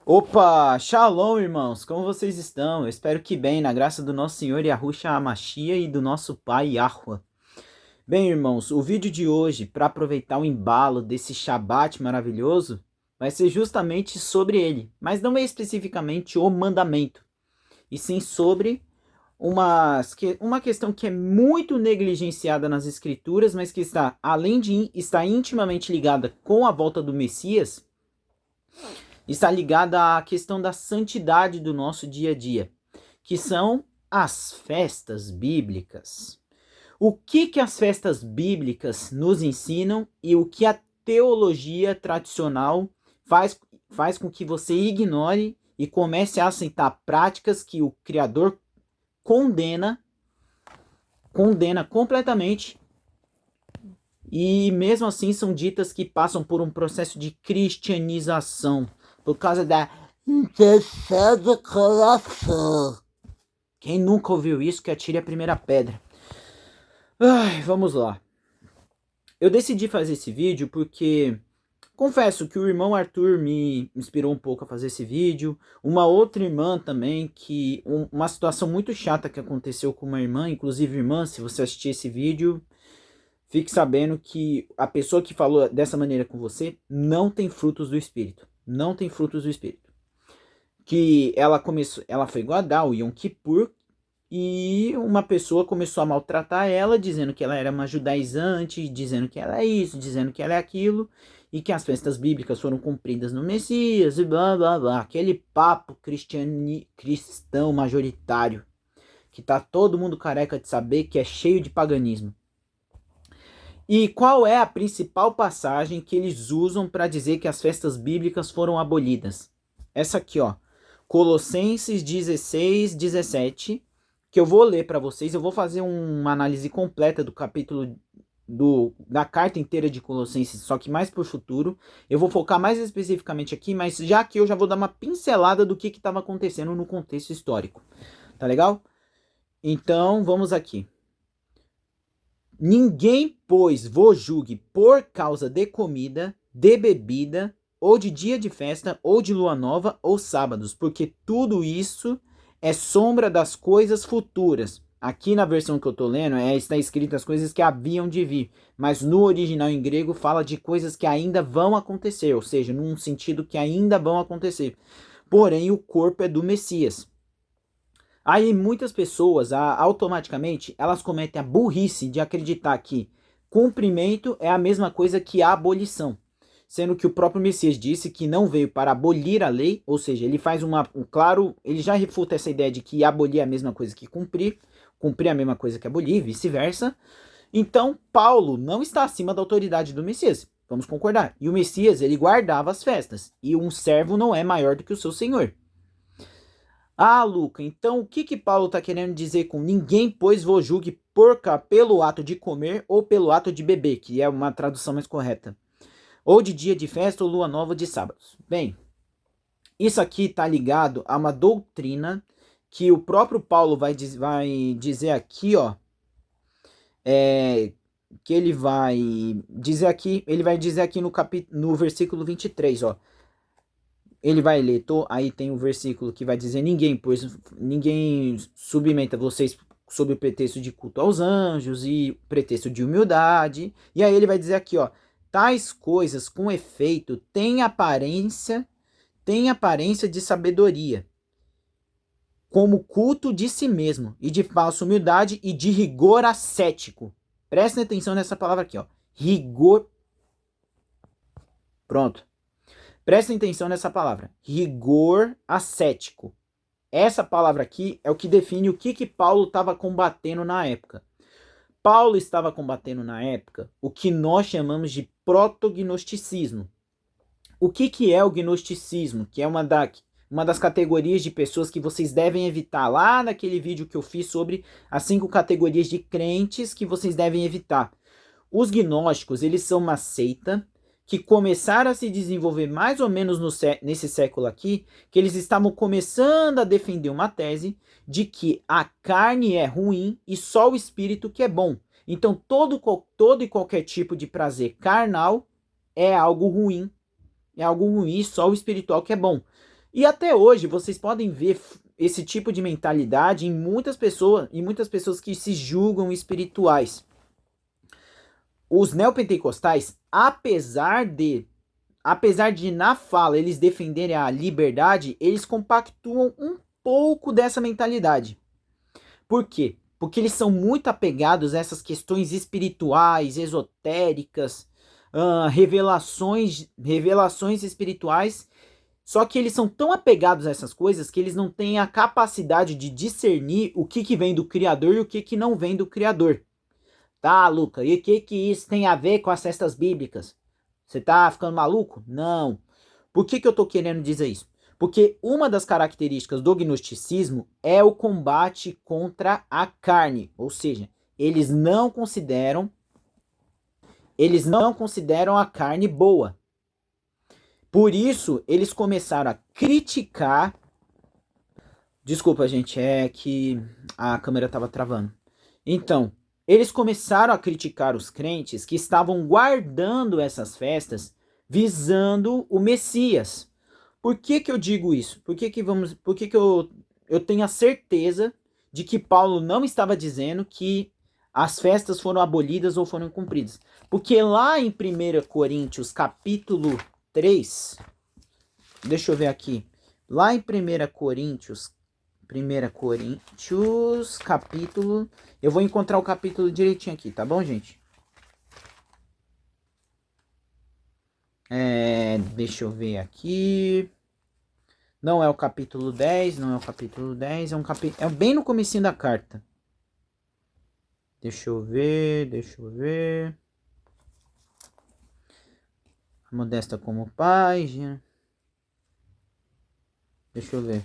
Opa, shalom, irmãos, como vocês estão? Eu espero que bem, na graça do nosso Senhor Yahushua HaMashiach e do nosso Pai Yahuwah. Bem, irmãos, o vídeo de hoje, para aproveitar o embalo desse Shabat maravilhoso, vai ser justamente sobre ele, mas não é especificamente o mandamento, e sim sobre uma questão que é muito negligenciada nas Escrituras, mas que está, além de estar intimamente ligada com a volta do Messias, está ligada à questão da santidade do nosso dia a dia, que são as festas bíblicas. O que as festas bíblicas nos ensinam e o que a teologia tradicional faz com que você ignore e comece a aceitar práticas que o Criador condena completamente, e mesmo assim são ditas que passam por um processo de cristianização por causa da intenção do coração. Quem nunca ouviu isso, que atire a primeira pedra. Vamos lá. Eu decidi fazer esse vídeo porque confesso que o irmão Arthur me inspirou um pouco a fazer esse vídeo. Uma outra irmã também, uma situação muito chata que aconteceu com uma irmã. Inclusive, irmã, se você assistir esse vídeo, fique sabendo que a pessoa que falou dessa maneira com você não tem frutos do Espírito. Não tem frutos do Espírito. Que ela foi guardar o Yom Kippur, e uma pessoa começou a maltratar ela, dizendo que ela era uma judaizante, dizendo que ela é isso, dizendo que ela é aquilo, e que as festas bíblicas foram cumpridas no Messias, e blá blá blá. Aquele papo cristão majoritário, que tá todo mundo careca de saber, que é cheio de paganismo. E qual é a principal passagem que eles usam para dizer que as festas bíblicas foram abolidas? Essa aqui, ó. Colossenses 16, 17, que eu vou ler para vocês. Eu vou fazer uma análise completa do capítulo da carta inteira de Colossenses, só que mais por futuro. Eu vou focar mais especificamente aqui, mas já que eu já vou dar uma pincelada do que estava acontecendo no contexto histórico. Tá legal? Então, vamos aqui. Ninguém, pois, vos julgue por causa de comida, de bebida, ou de dia de festa, ou de lua nova, ou sábados, porque tudo isso é sombra das coisas futuras. Aqui na versão que eu tô lendo, está escrito as coisas que haviam de vir, mas no original em grego fala de coisas que ainda vão acontecer, ou seja, num sentido que ainda vão acontecer. Porém, o corpo é do Messias. Aí muitas pessoas, automaticamente, elas cometem a burrice de acreditar que cumprimento é a mesma coisa que a abolição. Sendo que o próprio Messias disse que não veio para abolir a lei, ou seja, ele faz ele já refuta essa ideia de que abolir é a mesma coisa que cumprir é a mesma coisa que abolir, vice-versa. Então, Paulo não está acima da autoridade do Messias, vamos concordar. E o Messias, ele guardava as festas, e um servo não é maior do que o seu senhor. Ah, Luca, então o que Paulo está querendo dizer com ninguém, pois, vos julgue pelo ato de comer ou pelo ato de beber, que é uma tradução mais correta, ou de dia de festa ou lua nova de sábados? Bem, isso aqui está ligado a uma doutrina que o próprio Paulo vai dizer aqui, ó, que ele vai dizer aqui no versículo 23, ó. Ele vai ler, aí tem um versículo que vai dizer ninguém submeta vocês sob o pretexto de culto aos anjos e pretexto de humildade. E aí ele vai dizer aqui, ó, tais coisas com efeito têm aparência de sabedoria, como culto de si mesmo, e de falsa humildade e de rigor ascético. Prestem atenção nessa palavra aqui, ó, rigor. Pronto. Prestem atenção nessa palavra, rigor ascético. Essa palavra aqui é o que define o que Paulo estava combatendo na época. Paulo estava combatendo na época o que nós chamamos de protognosticismo. O que é o gnosticismo? Que é uma das categorias de pessoas que vocês devem evitar. Lá naquele vídeo que eu fiz sobre as 5 categorias de crentes que vocês devem evitar. Os gnósticos, eles são uma seita que começaram a se desenvolver mais ou menos nesse século aqui, que eles estavam começando a defender uma tese de que a carne é ruim e só o espírito que é bom. Então todo e qualquer tipo de prazer carnal é algo ruim, e só o espiritual que é bom. E até hoje vocês podem ver esse tipo de mentalidade em muitas pessoas que se julgam espirituais. Os neopentecostais, apesar de na fala eles defenderem a liberdade, eles compactuam um pouco dessa mentalidade. Por quê? Porque eles são muito apegados a essas questões espirituais, esotéricas, revelações espirituais. Só que eles são tão apegados a essas coisas que eles não têm a capacidade de discernir o que vem do Criador e o que não vem do Criador. Tá, Luca, e o que isso tem a ver com as festas bíblicas? Você tá ficando maluco? Não. Por que eu tô querendo dizer isso? Porque uma das características do gnosticismo é o combate contra a carne, ou seja, eles não consideram a carne boa. Por isso, eles começaram a criticar. Desculpa, gente, é que a câmera estava travando. Então, eles começaram a criticar os crentes que estavam guardando essas festas visando o Messias. Por que eu digo isso? Por que eu tenho a certeza de que Paulo não estava dizendo que as festas foram abolidas ou foram cumpridas? Porque lá em 1 Coríntios capítulo 3, deixa eu ver aqui, lá em 1 Coríntios capítulo, eu vou encontrar o capítulo direitinho aqui, tá bom, gente? Deixa eu ver aqui. Não é o capítulo 10, é bem no comecinho da carta. Deixa eu ver. A modesta como página. Deixa eu ver.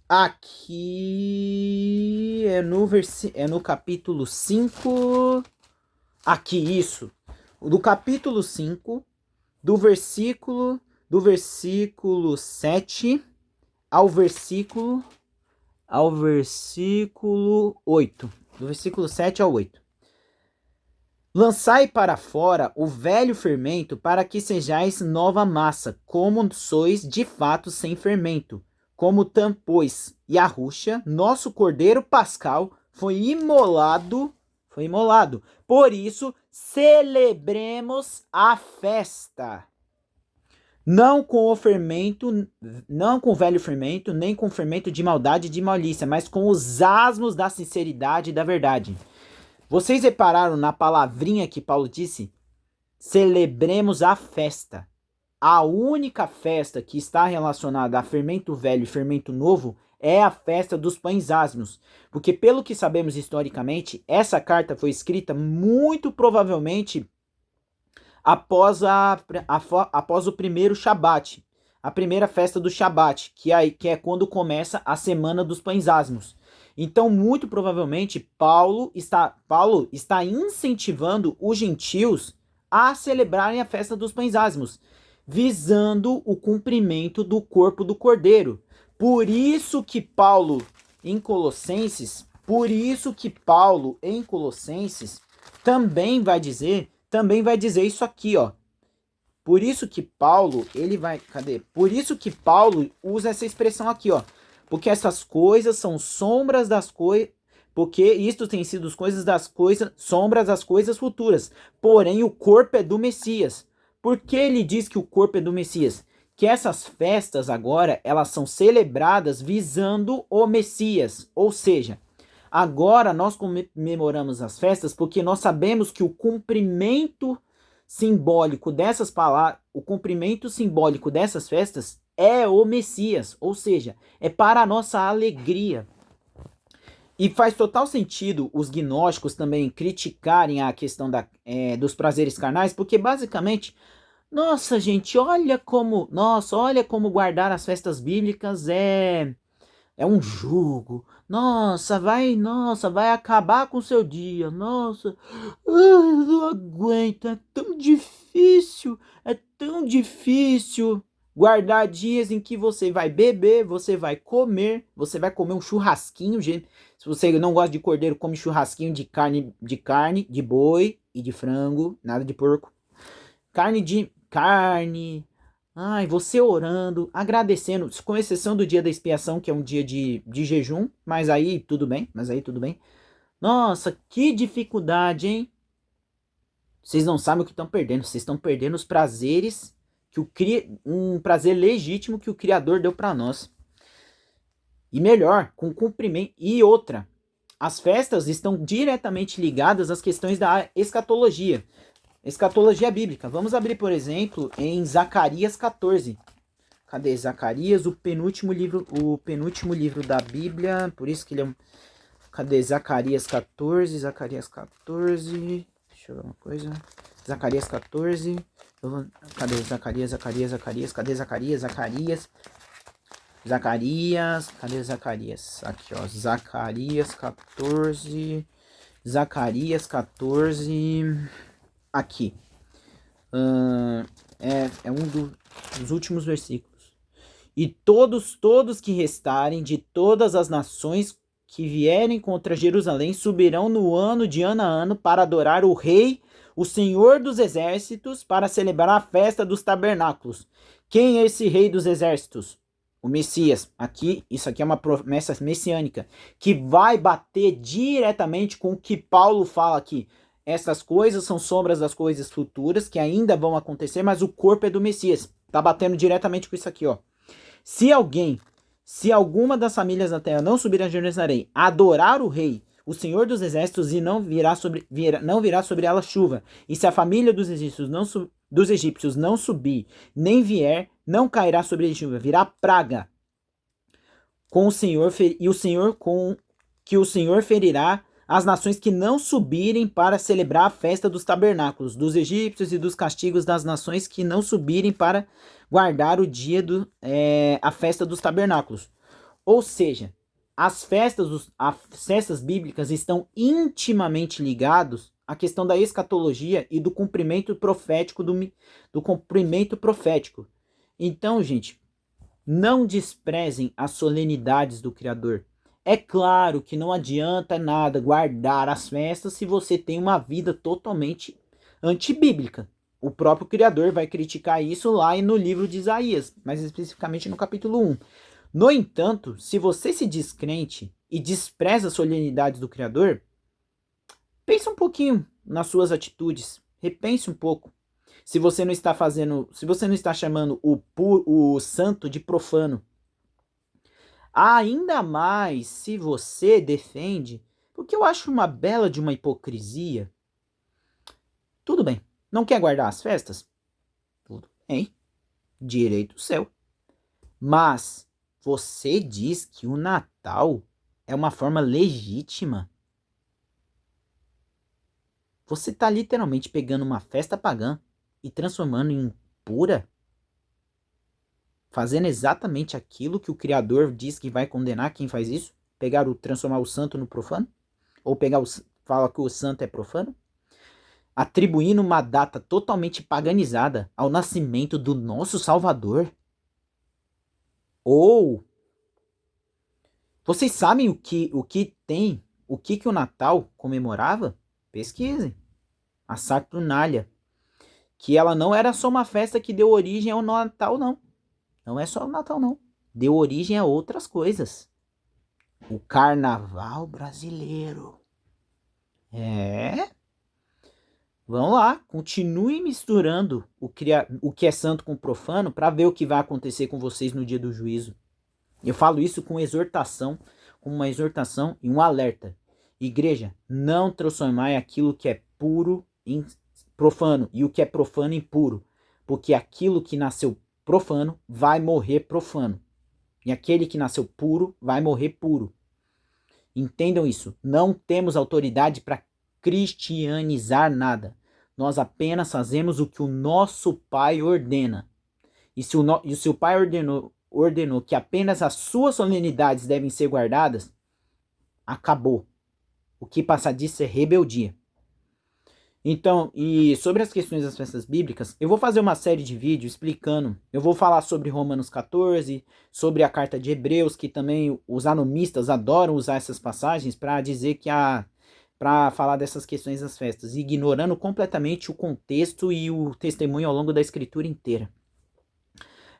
Aqui é no capítulo 5. Aqui, isso. Do capítulo 5, do versículo 7 ao versículo 8. Do versículo 7 ao 8. Lançai para fora o velho fermento, para que sejais nova massa, como sois de fato sem fermento. Como tampões e a ruxa, nosso cordeiro pascal foi imolado. Por isso, celebremos a festa. Não com o velho fermento, nem com o fermento de maldade e de malícia, mas com os asmos da sinceridade e da verdade. Vocês repararam na palavrinha que Paulo disse? Celebremos a festa. A única festa que está relacionada a fermento velho e fermento novo é a festa dos pães asmos. Porque, pelo que sabemos historicamente, essa carta foi escrita muito provavelmente após o primeiro Shabat, a primeira festa do Shabat, que é quando começa a semana dos pães asmos. Então, muito provavelmente, Paulo está incentivando os gentios a celebrarem a festa dos pães asmos, visando o cumprimento do corpo do Cordeiro. Por isso que Paulo em Colossenses também vai dizer isso aqui, ó. Por isso que Paulo, Por isso que Paulo usa essa expressão aqui, ó. Porque essas coisas são sombras das coisas, porque isto tem sido sombras das coisas futuras. Porém, o corpo é do Messias. Por que ele diz que o corpo é do Messias? Que essas festas agora, elas são celebradas visando o Messias. Ou seja, agora nós comemoramos as festas porque nós sabemos que o cumprimento simbólico dessas festas é o Messias, ou seja, é para a nossa alegria. E faz total sentido os gnósticos também criticarem a questão dos prazeres carnais, porque basicamente, nossa gente, olha como guardar as festas bíblicas é um jugo. Nossa, vai acabar com o seu dia. Nossa, eu não aguento, é tão difícil guardar dias em que você vai beber, você vai comer um churrasquinho. Se Se você não gosta de cordeiro, come churrasquinho de carne, de boi e de frango, nada de porco. Carne. Ai, você orando, agradecendo, com exceção do dia da expiação, que é um dia de jejum, mas aí tudo bem, Nossa, que dificuldade, hein? Vocês não sabem o que estão perdendo, vocês estão perdendo os prazeres um prazer legítimo que o Criador deu para nós. E melhor, com cumprimento. E outra, as festas estão diretamente ligadas às questões da escatologia. Escatologia bíblica. Vamos abrir, por exemplo, em Zacarias 14. Cadê Zacarias? O penúltimo livro da Bíblia. Por isso que ele é um... Cadê Zacarias 14? Zacarias 14. Deixa eu ver uma coisa. Zacarias 14. Cadê Zacarias? Cadê Zacarias? Cadê Zacarias? Aqui, ó. Zacarias 14. Aqui. É um dos últimos versículos. E todos que restarem de todas as nações que vierem contra Jerusalém subirão no ano de ano a ano para adorar o Rei, o Senhor dos Exércitos, para celebrar a festa dos tabernáculos. Quem é esse Rei dos Exércitos? O Messias. Isso aqui é uma promessa messiânica que vai bater diretamente com o que Paulo fala aqui. Essas coisas são sombras das coisas futuras que ainda vão acontecer, mas o corpo é do Messias. Tá batendo diretamente com isso aqui, ó. Se alguma das famílias da terra não subir a Jerusalém, adorar o Rei, o Senhor dos Exércitos, e não virá sobre ela chuva, e se a família dos egípcios não subir, nem vier, não cairá sobre a chuva, virá praga com o Senhor, que o Senhor ferirá as nações que não subirem para celebrar a festa dos tabernáculos, dos egípcios, e dos castigos das nações que não subirem para guardar o dia a festa dos tabernáculos. Ou seja, as festas bíblicas estão intimamente ligadas à questão da escatologia e do cumprimento profético, do cumprimento profético. Então, gente, não desprezem as solenidades do Criador. É claro que não adianta nada guardar as festas se você tem uma vida totalmente antibíblica. O próprio Criador vai criticar isso lá no livro de Isaías, mais especificamente no capítulo 1. No entanto, se você se diz crente e despreza as solenidades do Criador, pense um pouquinho nas suas atitudes, repense um pouco. Se você não está chamando o santo de profano, ainda mais se você defende, porque eu acho uma bela de uma hipocrisia. Tudo bem, não quer guardar as festas? Tudo bem, direito seu. Mas você diz que o Natal é uma forma legítima. Você está literalmente pegando uma festa pagã e transformando em pura? Fazendo exatamente aquilo que o Criador diz que vai condenar quem faz isso? Transformar o santo no profano? Ou falar que o santo é profano? Atribuindo uma data totalmente paganizada ao nascimento do nosso Salvador? Ou vocês sabem o que o Natal comemorava? Pesquisem. A Saturnália. Que ela não era só uma festa que deu origem ao Natal, não. Não é só o Natal, não. Deu origem a outras coisas. O Carnaval brasileiro. Vão lá, continue misturando o que é santo com o profano para ver o que vai acontecer com vocês no dia do juízo. Eu falo isso com uma exortação e um alerta. Igreja, não transformai aquilo que é puro em profano e o que é profano em puro, porque aquilo que nasceu profano vai morrer profano. E aquele que nasceu puro vai morrer puro. Entendam isso. Não temos autoridade para cristianizar nada. Nós apenas fazemos o que o nosso Pai ordena. E se o Pai ordenou que apenas as suas solenidades devem ser guardadas, acabou. O que passar disso é rebeldia. Então, e sobre as questões das festas bíblicas, eu vou fazer uma série de vídeos explicando. Eu vou falar sobre Romanos 14, sobre a carta de Hebreus, que também os anomistas adoram usar essas passagens para dizer que para falar dessas questões das festas, ignorando completamente o contexto e o testemunho ao longo da escritura inteira.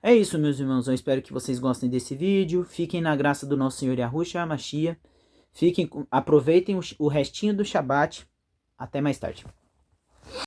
É isso, meus irmãos. Eu espero que vocês gostem desse vídeo. Fiquem na graça do nosso Senhor Yahushua HaMashiach. Aproveitem o restinho do Shabat. Até mais tarde.